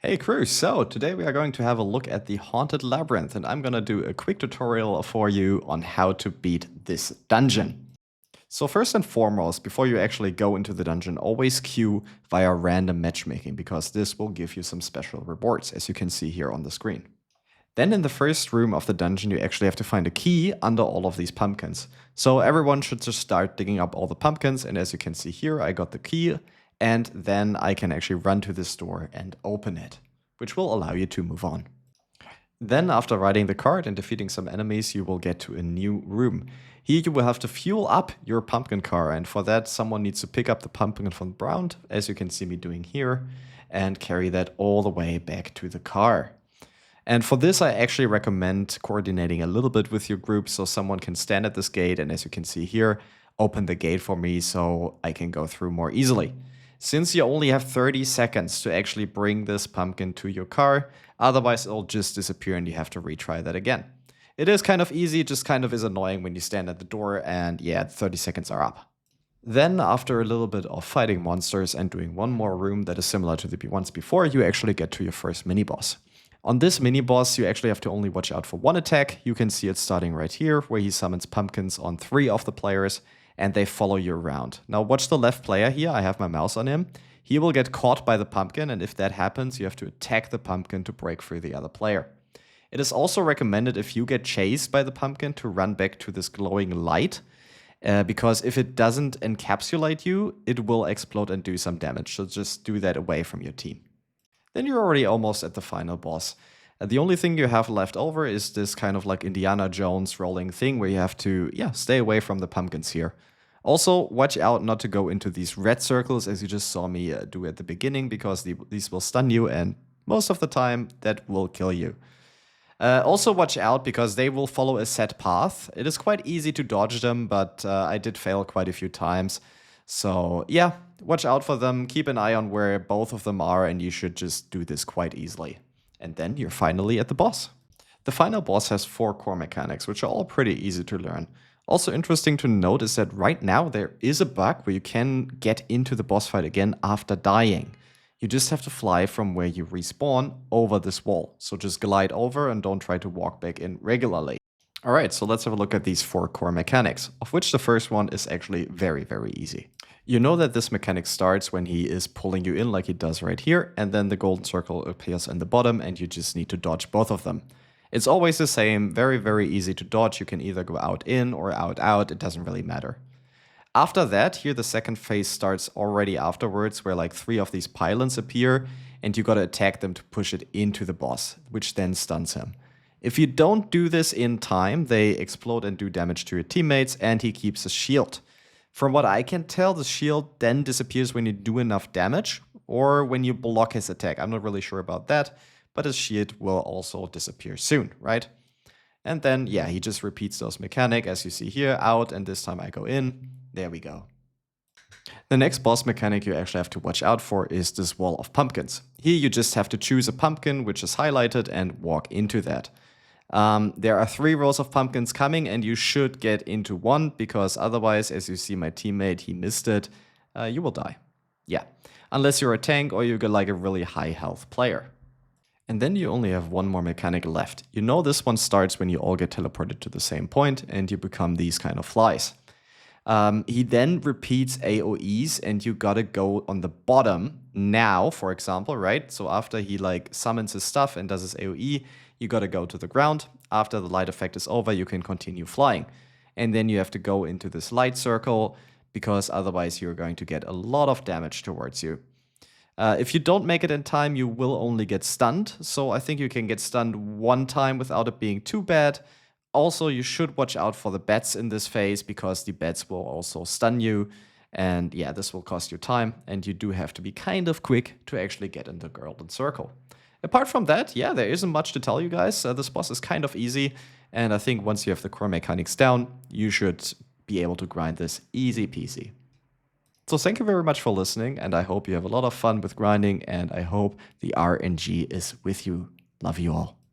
Hey crew, so today we are going to have a look at the Haunted Labyrinth and I'm gonna do a quick tutorial for you on how to beat this dungeon. So first and foremost, before you actually go into the dungeon, always queue via random matchmaking because this will give you some special rewards, as you can see here on the screen. Then in the first room of the dungeon, you actually have to find a key under all of these pumpkins. So everyone should just start digging up all the pumpkins, and as you can see here, I got the key, and then I can actually run to this door and open it, which will allow you to move on. Then after riding the cart and defeating some enemies, you will get to a new room. Here you will have to fuel up your pumpkin car, and for that someone needs to pick up the pumpkin from the ground, as you can see me doing here, and carry that all the way back to the car. And for this, I actually recommend coordinating a little bit with your group so someone can stand at this gate and, as you can see here, open the gate for me so I can go through more easily. Since you only have 30 seconds to actually bring this pumpkin to your car, otherwise it'll just disappear and you have to retry that again. It is kind of easy, just kind of is annoying when you stand at the door and yeah, 30 seconds are up. Then, after a little bit of fighting monsters and doing one more room that is similar to the ones before, you actually get to your first mini-boss. On this mini-boss, you actually have to only watch out for one attack. You can see it starting right here, where he summons pumpkins on 3 of the players, and they follow you around. Now watch the left player here, I have my mouse on him. He will get caught by the pumpkin, and if that happens, you have to attack the pumpkin to break free the other player. It is also recommended if you get chased by the pumpkin to run back to this glowing light, because if it doesn't encapsulate you, it will explode and do some damage, so just do that away from your team. Then you're already almost at the final boss. The only thing you have left over is this kind of like Indiana Jones rolling thing where you have to, stay away from the pumpkins here. Also, watch out not to go into these red circles as you just saw me do at the beginning, because these will stun you and most of the time that will kill you. Also watch out because they will follow a set path. It is quite easy to dodge them, but I did fail quite a few times. So yeah, watch out for them, keep an eye on where both of them are, and you should just do this quite easily. And then you're finally at the boss. The final boss has 4 core mechanics, which are all pretty easy to learn. Also interesting to note is that right now there is a bug where you can get into the boss fight again after dying. You just have to fly from where you respawn over this wall. So just glide over and don't try to walk back in regularly. Alright, so let's have a look at these 4 core mechanics, of which the first one is actually very, very easy. You know that this mechanic starts when he is pulling you in like he does right here, and then the golden circle appears in the bottom and you just need to dodge both of them. It's always the same, very, very easy to dodge. You can either go out in or out out, it doesn't really matter. After that, here the second phase starts already afterwards, where like 3 of these pylons appear and you gotta attack them to push it into the boss, which then stuns him. If you don't do this in time, they explode and do damage to your teammates, and he keeps a shield. From what I can tell, the shield then disappears when you do enough damage, or when you block his attack. I'm not really sure about that, but his shield will also disappear soon, right? And then, yeah, he just repeats those mechanics, as you see here, out, and this time I go in. There we go. The next boss mechanic you actually have to watch out for is this wall of pumpkins. Here you just have to choose a pumpkin which is highlighted and walk into that. There are 3 rows of pumpkins coming and you should get into one, because otherwise, as you see my teammate, he missed it, you will die. Yeah, unless you're a tank or you're like a really high health player. And then you only have one more mechanic left. You know this one starts when you all get teleported to the same point and you become these kind of flies. He then repeats AoEs and you gotta go on the bottom now, for example, right? So after he like summons his stuff and does his AoE, you gotta go to the ground. After the light effect is over, you can continue flying. And then you have to go into this light circle, because otherwise you're going to get a lot of damage towards you. If you don't make it in time, you will only get stunned. So I think you can get stunned 1 time without it being too bad. Also, you should watch out for the bats in this phase, because the bats will also stun you. And yeah, this will cost you time, and you do have to be kind of quick to actually get in the golden circle. Apart from that, yeah, there isn't much to tell you guys. This boss is kind of easy, and I think once you have the core mechanics down, you should be able to grind this easy peasy. So thank you very much for listening, and I hope you have a lot of fun with grinding, and I hope the RNG is with you. Love you all.